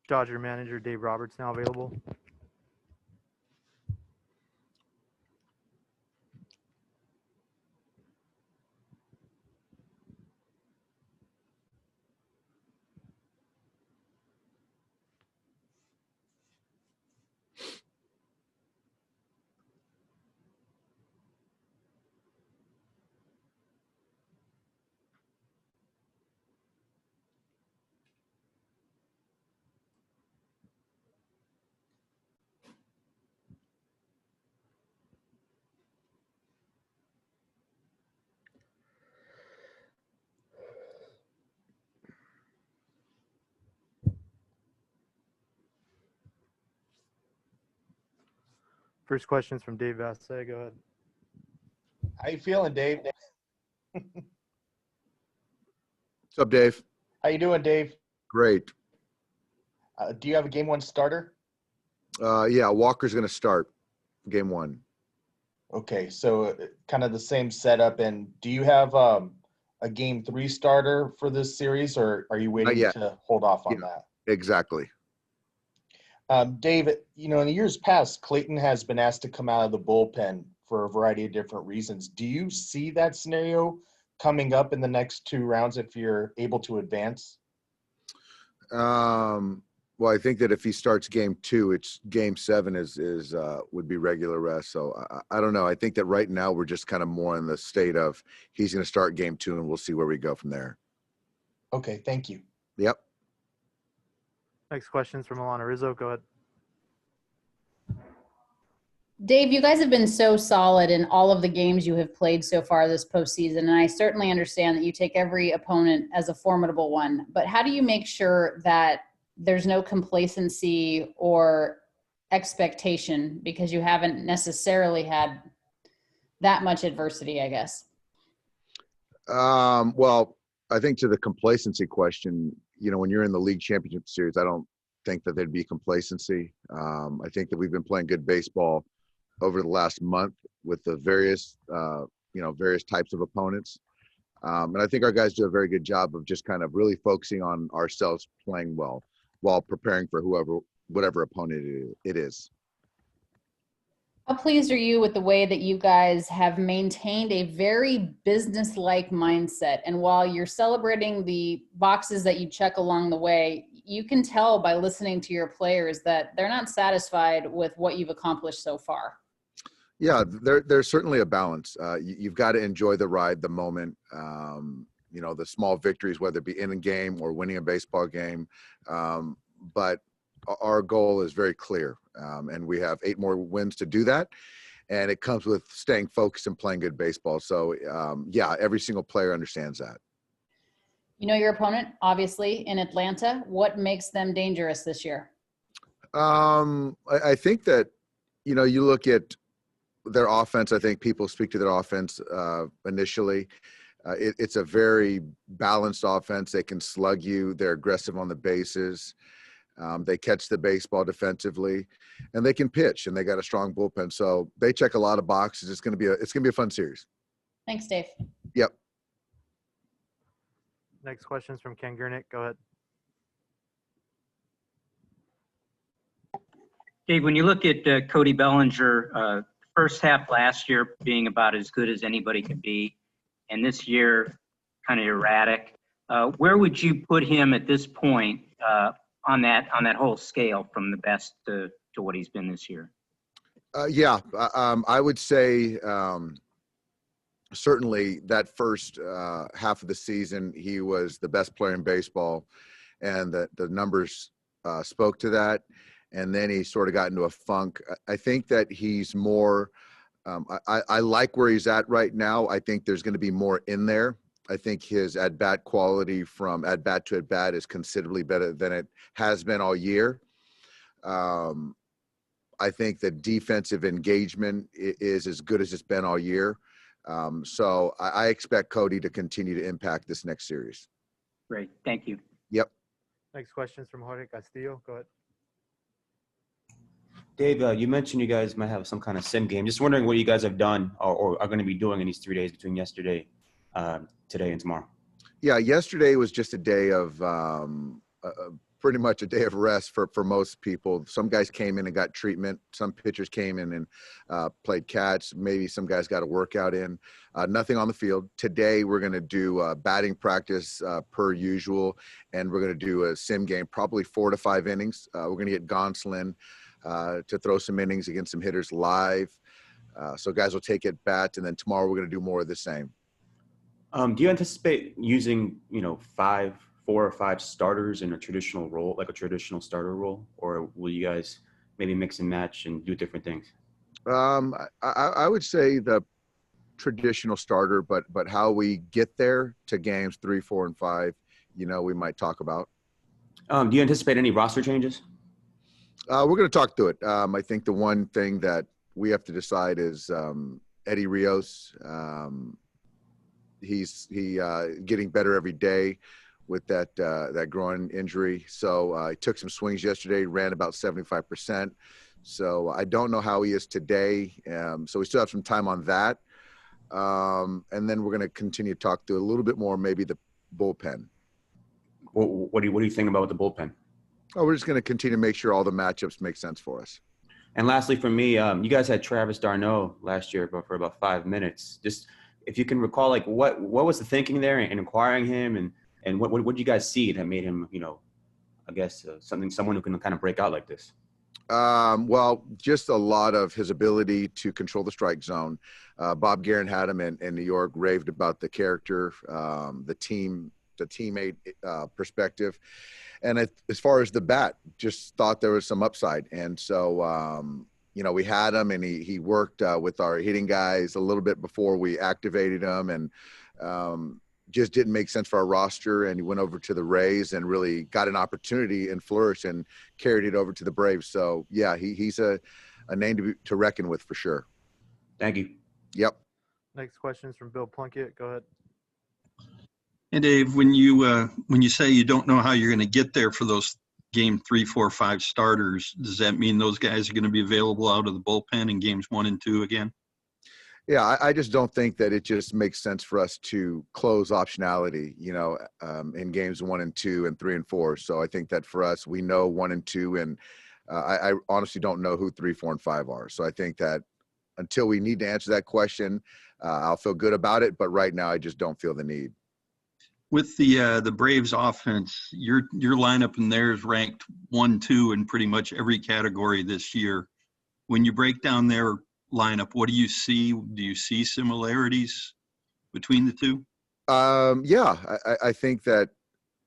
Dodger manager Dave Roberts now available? First question's from Dave Vassay. Go ahead. How you feeling, Dave? What's up, Dave? How you doing, Dave? Great. Do you have a game one starter? Yeah, Walker's going to start game one. Okay, so kind of the same setup. And do you have a game three starter for this series, or are you waiting to hold off on that? Exactly. Dave, in the years past, Clayton has been asked to come out of the bullpen for a variety of different reasons. Do you see that scenario coming up in the next two rounds if you're able to advance? Well, I think that if he starts game two, it's game seven would be regular rest. So I don't know. I think that right now we're just kind of more in the state of he's going to start game two, and we'll see where we go from there. Okay, thank you. Yep. Next question's from Alanna Rizzo. Go ahead. Dave, you guys have been so solid in all of the games you have played so far this postseason, and I certainly understand that you take every opponent as a formidable one. But how do you make sure that there's no complacency or expectation because you haven't necessarily had that much adversity, I guess? Well, I think to the complacency question, when you're in the league championship series, I don't think that there'd be complacency. I think that we've been playing good baseball over the last month with the various types of opponents. And I think our guys do a very good job of just kind of really focusing on ourselves playing well while preparing for whatever opponent it is. How pleased are you with the way that you guys have maintained a very business-like mindset? And while you're celebrating the boxes that you check along the way, you can tell by listening to your players that they're not satisfied with what you've accomplished so far. Yeah, there's certainly a balance. You've got to enjoy the ride, the moment, the small victories, whether it be in a game or winning a baseball game. But our goal is very clear, and we have 8 more wins to do that. And it comes with staying focused and playing good baseball. So, every single player understands that. You know your opponent, obviously, in Atlanta. What makes them dangerous this year? I think that, you look at their offense. I think people speak to their offense initially. It's a very balanced offense. They can slug you. They're aggressive on the bases. They catch the baseball defensively, and they can pitch, and they got a strong bullpen. So they check a lot of boxes. It's going to be a fun series. Thanks, Dave. Yep. Next question's from Ken Gurnick. Go ahead. Dave, when you look at Cody Bellinger, first half last year being about as good as anybody could be, and this year kind of erratic, where would you put him at this point on that whole scale from the best to what he's been this year? I would say certainly that first half of the season, he was the best player in baseball, and the numbers spoke to that. And then he sort of got into a funk. I think that he's more I like where he's at right now. I think there's going to be more in there. I think his at-bat quality from at-bat to at-bat is considerably better than it has been all year. I think the defensive engagement is as good as it's been all year. So I expect Cody to continue to impact this next series. Great. Thank you. Yep. Next question is from Jorge Castillo. Go ahead. Dave, you mentioned you guys might have some kind of sim game. Just wondering what you guys have done or are going to be doing in these 3 days between yesterday, today, and tomorrow. Yeah, yesterday was just a day of pretty much a day of rest for most people. Some guys came in and got treatment. Some pitchers came in and played catch. Maybe some guys got a workout in. Nothing on the field. Today we're going to do batting practice per usual, and we're going to do a sim game, probably 4 to 5 innings. We're going to get Gonsolin to throw some innings against some hitters live. So guys will take at bat, and then tomorrow we're going to do more of the same. Do you anticipate using, 4 or 5 starters in a traditional role, like a traditional starter role, or will you guys maybe mix and match and do different things? I would say the traditional starter, but how we get there to games 3, 4, and 5, we might talk about. Do you anticipate any roster changes? We're going to talk through it. I think the one thing that we have to decide is Eddie Rios. He's getting better every day with that groin injury. So he took some swings yesterday, ran about 75%. So I don't know how he is today. So we still have some time on that. And then we're going to continue to talk through a little bit more, maybe the bullpen. What do you think about the bullpen? Oh, we're just going to continue to make sure all the matchups make sense for us. And lastly, for me, you guys had Travis d'Arnaud last year, but for about 5 minutes. Just if you can recall, like what was the thinking there in acquiring him, and what did you guys see that made him, I guess someone who can kind of break out like this? Well, just a lot of his ability to control the strike zone. Bob Guerin had him in New York, raved about the character, the teammate perspective. And as far as the bat, just thought there was some upside. And so, we had him, and he worked with our hitting guys a little bit before we activated him, and just didn't make sense for our roster. And he went over to the Rays and really got an opportunity and flourished and carried it over to the Braves. So, yeah, he's a name to reckon with for sure. Thank you. Yep. Next question is from Bill Plunkett. Go ahead. And Dave, when you say you don't know how you're going to get there for those game 3, 4, 5 starters, does that mean those guys are going to be available out of the bullpen in games 1 and 2 again? Yeah, I just don't think that it just makes sense for us to close optionality, in games 1 and 2 and 3 and 4. So I think that for us, we know 1 and 2, and I honestly don't know who 3, 4, and 5 are. So I think that until we need to answer that question, I'll feel good about it. But right now, I just don't feel the need. With the Braves offense, your lineup and theirs ranked 1, 2 in pretty much every category this year. When you break down their lineup, what do you see? Do you see similarities between the two? Yeah, I think that,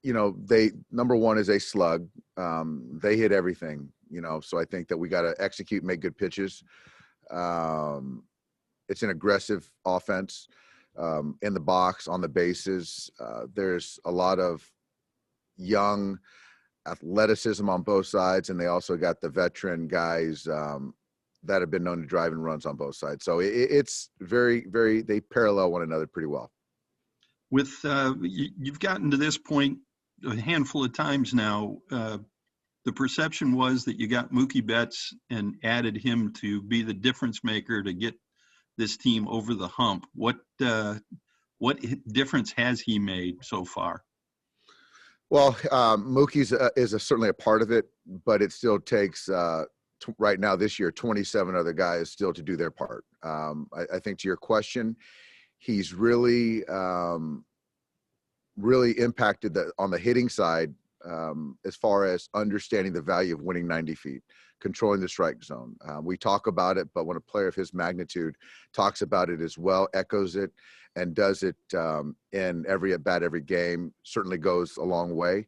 they, number one is a slug. They hit everything, so I think that we got to execute, make good pitches. It's an aggressive offense. In the box, on the bases. There's a lot of young athleticism on both sides, and they also got the veteran guys that have been known to drive in runs on both sides. So it's very, very, they parallel one another pretty well. With you've gotten to this point a handful of times now. The perception was that you got Mookie Betts and added him to be the difference maker to get this team over the hump. What difference has he made so far? Well, Mookie's is certainly a part of it, but it still takes right now this year 27 other guys still to do their part. I think to your question, he's really impacted on the hitting side as far as understanding the value of winning 90 feet. Controlling the strike zone. We talk about it, but when a player of his magnitude talks about it as well, echoes it, and does it in every at-bat, every game, certainly goes a long way.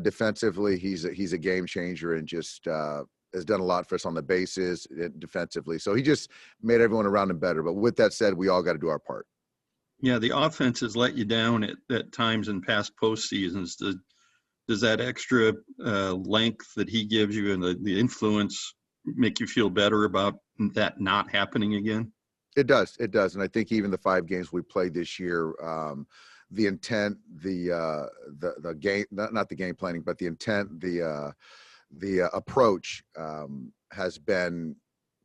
Defensively, he's a game changer, and just has done a lot for us on the bases defensively. So he just made everyone around him better. But with that said, we all got to do our part. Yeah, the offense has let you down at times in past postseasons. Does that extra length that he gives you and the influence make you feel better about that not happening again? It does. And I think even the 5 games we played this year, the intent, the game, not the game planning, but the intent, the approach has been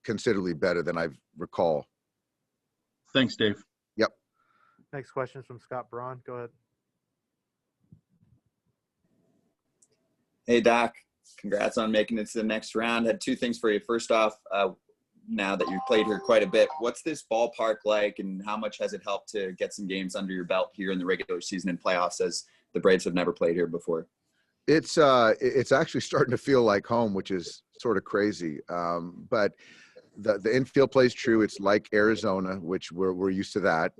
considerably better than I recall. Thanks, Dave. Yep. Next question is from Scott Braun. Go ahead. Hey, Doc. Congrats on making it to the next round. Had two things for you. First off, now that you've played here quite a bit, what's this ballpark like, and how much has it helped to get some games under your belt here in the regular season and playoffs, as the Braves have never played here before? It's actually starting to feel like home, which is sort of crazy. But the infield plays true. It's like Arizona, which we're used to that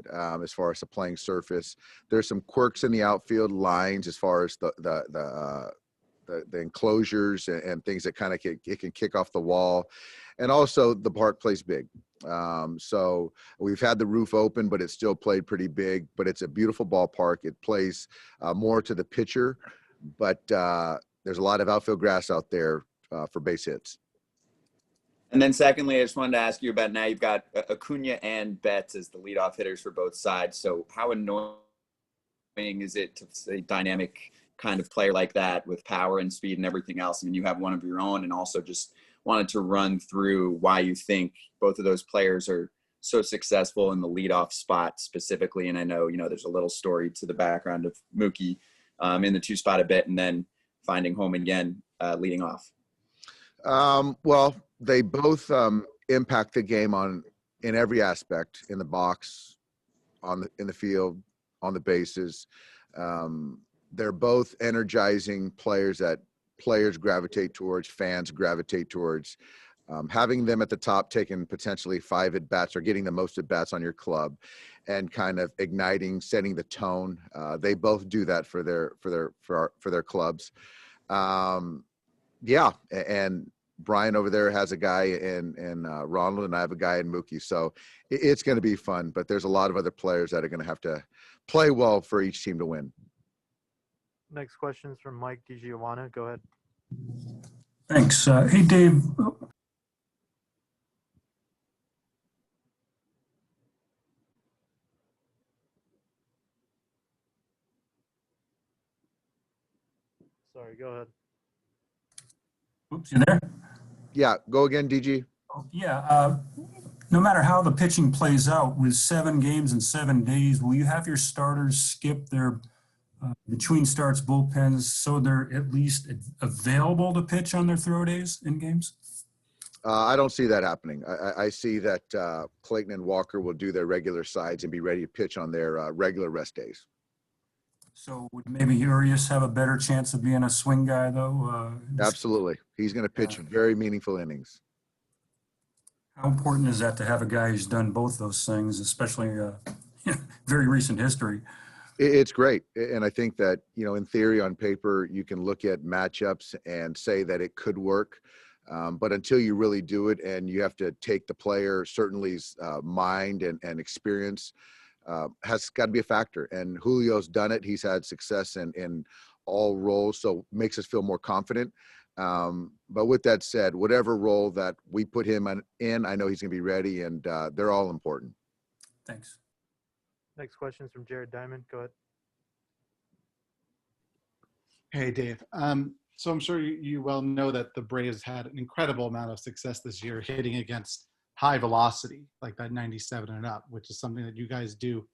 as far as the playing surface. There's some quirks in the outfield lines as far as the enclosures and things that kind of it can kick off the wall, and also the park plays big. So we've had the roof open, but it's still played pretty big. But it's a beautiful ballpark. It plays more to the pitcher, but there's a lot of outfield grass out there for base hits. And then secondly, I just wanted to ask you about, now you've got Acuna and Betts as the leadoff hitters for both sides. So how annoying is it to say dynamic kind of player like that with power and speed and everything else? I mean, you have one of your own, and also just wanted to run through why you think both of those players are so successful in the leadoff spot specifically. And I know, there's a little story to the background of Mookie in the 2 spot a bit, and then finding home again leading off. Well, they both impact the game in every aspect, in the box, in the field, on the bases. They're both energizing players that players gravitate towards, fans gravitate towards. Having them at the top, taking potentially 5 at bats or getting the most at bats on your club, and kind of igniting, setting the tone. They both do that for their clubs. Yeah, and Brian over there has a guy in Ronald, and I have a guy in Mookie. So it's going to be fun, but there's a lot of other players that are going to have to play well for each team to win. Next question is from Mike DiGiovanna. Go ahead. Thanks. Hey, Dave. Sorry, go ahead. Oops, you there? Yeah, go again, DG. Yeah. No matter how the pitching plays out, with 7 games in 7 days, will you have your starters skip their between starts bullpens so they're at least available to pitch on their throw days in games? I don't see that happening. I see that Clayton and Walker will do their regular sides and be ready to pitch on their regular rest days. So would maybe Urias have a better chance of being a swing guy, though? Absolutely. He's going to pitch very meaningful innings. How important is that to have a guy who's done both those things, especially very recent history? It's great. And I think that, in theory, on paper, you can look at matchups and say that it could work. But until you really do it, and you have to take the player, certainly's mind and experience has got to be a factor. And Julio's done it. He's had success in all roles, so makes us feel more confident. But with that said, whatever role that we put him in, I know he's going to be ready, and they're all important. Thanks. Next question is from Jared Diamond. Go ahead. Hey, Dave. So I'm sure you well know that the Braves had an incredible amount of success this year hitting against high velocity, like that 97 and up, which is something that you guys do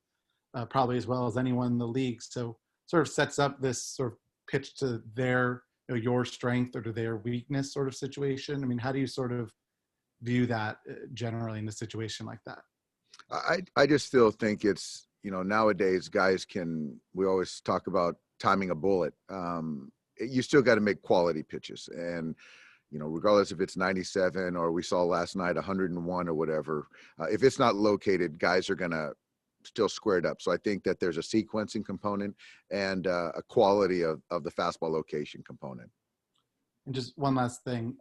probably as well as anyone in the league. So sort of sets up this sort of pitch to their, your strength or to their weakness sort of situation. I mean, how do you sort of view that generally in a situation like that? I just still think it's, nowadays we always talk about timing a bullet. You still got to make quality pitches, and regardless if it's 97 or we saw last night 101 or whatever, if it's not located, guys are going to still square it up. So I think that there's a sequencing component and a quality of the fastball location component. And just one last thing.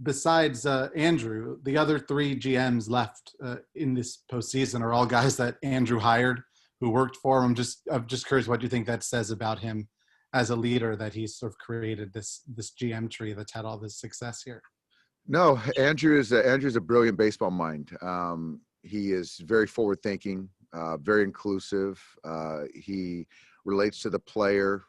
Besides Andrew, the other 3 GMs left in this postseason are all guys that Andrew hired, who worked for him. I'm just curious what you think that says about him as a leader, that he's sort of created this GM tree that's had all this success here. No, Andrew's a brilliant baseball mind. He is very forward thinking, very inclusive. He relates to the player.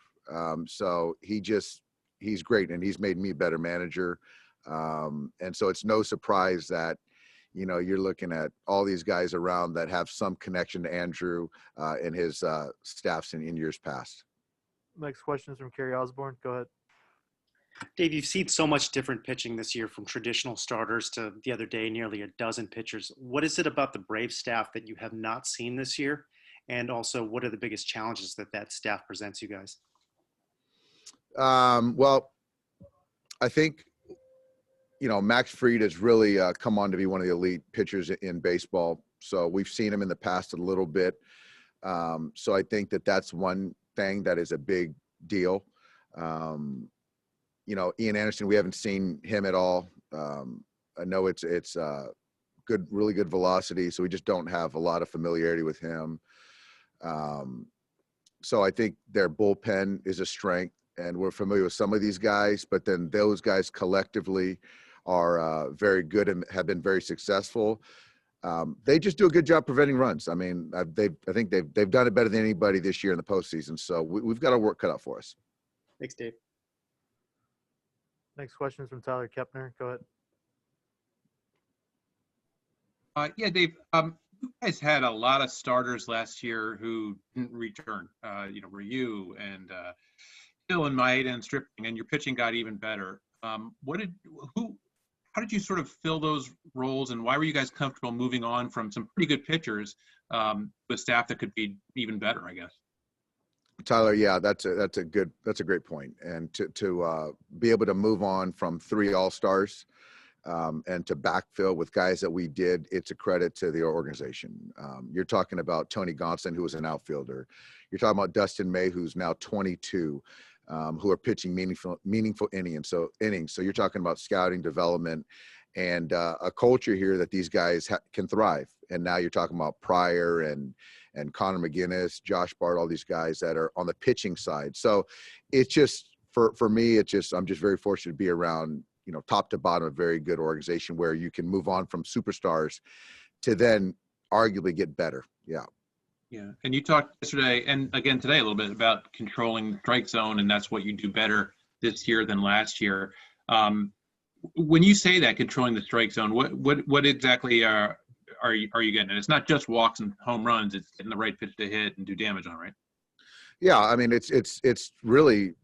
So he's great, and he's made me a better manager. And so it's no surprise that, you're looking at all these guys around that have some connection to Andrew and his staffs in years past. Next question is from Cary Osborne. Go ahead. Dave, you've seen so much different pitching this year, from traditional starters to the other day, nearly a dozen pitchers. What is it about the Braves staff that you have not seen this year? And also, what are the biggest challenges that staff presents you guys? Well, I think, Max Fried has really come on to be one of the elite pitchers in baseball. So we've seen him in the past a little bit. So I think that's one thing that is a big deal. Ian Anderson, we haven't seen him at all. I know it's good, really good velocity. So we just don't have a lot of familiarity with him. So I think their bullpen is a strength, and we're familiar with some of these guys, but then those guys collectively are very good and have been very successful. They just do a good job preventing runs. I mean, I think they've done it better than anybody this year in the postseason. So we've got our work cut out for us. Thanks, Dave. Next question is from Tyler Kepner. Go ahead. Yeah, Dave, you guys had a lot of starters last year who didn't return. Ryu and Hill and Maeda and Stripling, and your pitching got even better. How did you sort of fill those roles, and why were you guys comfortable moving on from some pretty good pitchers with staff that could be even better, I guess? Tyler, yeah, that's a great point. And to be able to move on from 3 All-Stars and to backfill with guys that we did, it's a credit to the organization. You're talking about Tony Gonsolin, who was an outfielder. You're talking about Dustin May, who's now 22, who are pitching meaningful innings. So you're talking about scouting, development, and a culture here that these guys can thrive. And now you're talking about Pryor and Connor McGinnis, Josh Bart, all these guys that are on the pitching side. So it's just, for me, I'm just very fortunate to be around, top to bottom, a very good organization where you can move on from superstars to then arguably get better. Yeah. Yeah. And you talked yesterday and again today a little bit about controlling the strike zone, and that's what you do better this year than last year. When you say that, controlling the strike zone, what exactly are you getting? And it's not just walks and home runs; it's getting the right pitch to hit and do damage on, right? Yeah, I mean, it's really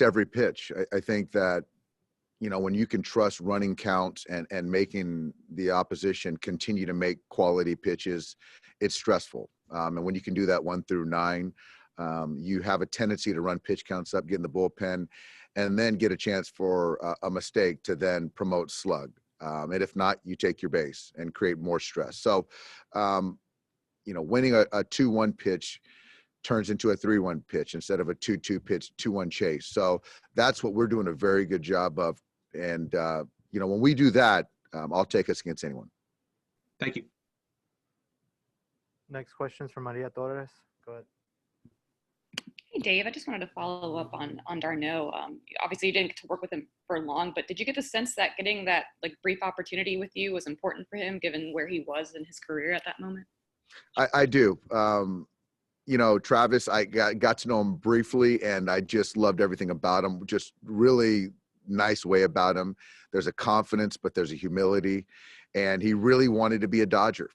every pitch. I think that, when you can trust running counts and making the opposition continue to make quality pitches, it's stressful. And when you can do that 1 through 9, you have a tendency to run pitch counts up, get in the bullpen, and then get a chance for a mistake to then promote slug. And if not, you take your base and create more stress. So, winning a 2-1 pitch turns into a 3-1 pitch instead of a 2-2 pitch, 2-1 chase. So that's what we're doing a very good job of. And, when we do that, I'll take us against anyone. Thank you. Next question is from Maria Torres. Go ahead. Hey, Dave, I just wanted to follow up on d'Arnaud. Obviously, you didn't get to work with him for long, but did you get the sense that getting that brief opportunity with you was important for him, given where he was in his career at that moment? I do. Travis, I got to know him briefly, and I just loved everything about him. Just really nice way about him. There's a confidence, but there's a humility, and he really wanted to be a Dodger.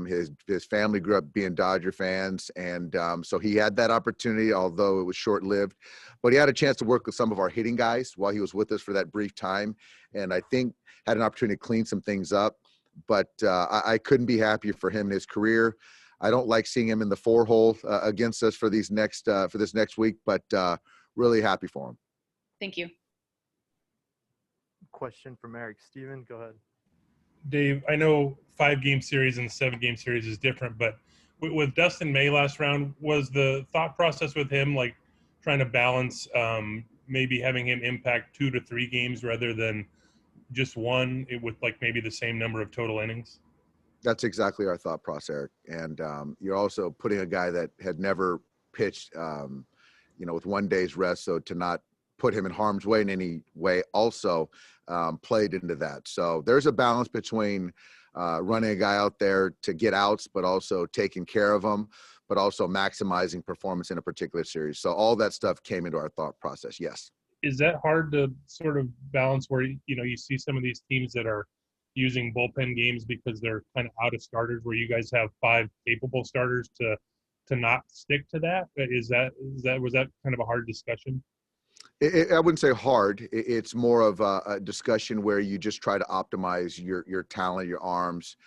His family grew up being Dodger fans, and so he had that opportunity, although it was short-lived. But he had a chance to work with some of our hitting guys while he was with us for that brief time, and I think had an opportunity to clean some things up. But I couldn't be happier for him in his career. I don't like seeing him in the 4-hole against us for this next week, but really happy for him. Thank you. Question from Eric Steven. Go ahead. Dave, I know 5-game series and 7-game series is different, but with Dustin May last round, was the thought process with him trying to balance maybe having him impact 2 to 3 games rather than just one with maybe the same number of total innings? That's exactly our thought process, Eric. And you're also putting a guy that had never pitched, with 1 day's rest, so to not put him in harm's way in any way also played into that. So there's a balance between running a guy out there to get outs, but also taking care of them, but also maximizing performance in a particular series. So all that stuff came into our thought process. Yes. Is that hard to sort of balance where, you see some of these teams that are using bullpen games because they're kind of out of starters, where you guys have 5 capable starters to not stick to that? Was that kind of a hard discussion? I wouldn't say hard. It's more of a discussion where you just try to optimize your talent, your arms,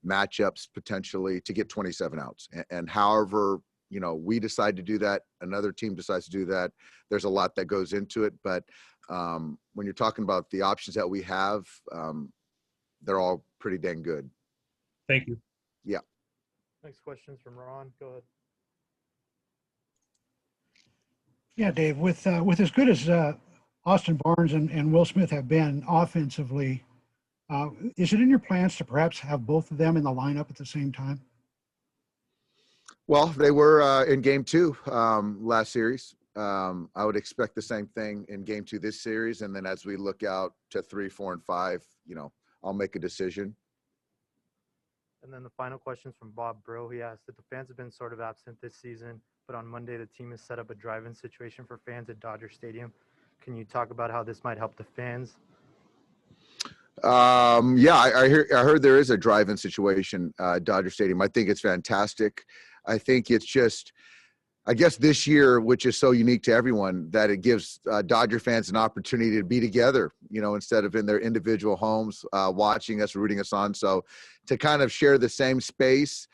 matchups potentially to get 27 outs. And however, we decide to do that, another team decides to do that. There's a lot that goes into it. But when you're talking about the options that we have, they're all pretty dang good. Thank you. Yeah. Next question's from Ron. Go ahead. Yeah, Dave, with as good as Austin Barnes and Will Smith have been offensively, is it in your plans to perhaps have both of them in the lineup at the same time? Well, they were in game 2 last series. I would expect the same thing in game 2 this series. And then as we look out to 3, 4, and 5, I'll make a decision. And then the final question's from Bob Bro. He asked that the fans have been sort of absent this season, but on Monday the team has set up a drive-in situation for fans at Dodger Stadium. Can you talk about how this might help the fans? Yeah, I heard there is a drive-in situation at Dodger Stadium. I think it's fantastic. I think it's just, I guess this year, which is so unique to everyone, that it gives Dodger fans an opportunity to be together, instead of in their individual homes, watching us, rooting us on. So to kind of share the same space,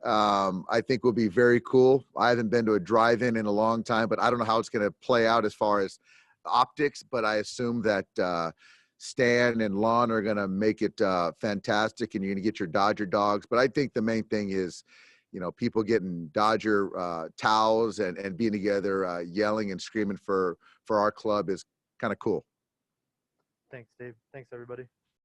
I think will be very cool. I haven't been to a drive-in in a long time, but I don't know how it's going to play out as far as optics, but I assume that Stan and Lon are going to make it fantastic, and you're going to get your Dodger dogs. But I think the main thing is, people getting Dodger towels and being together, yelling and screaming for our club is kind of cool. Thanks, Dave. Thanks, everybody.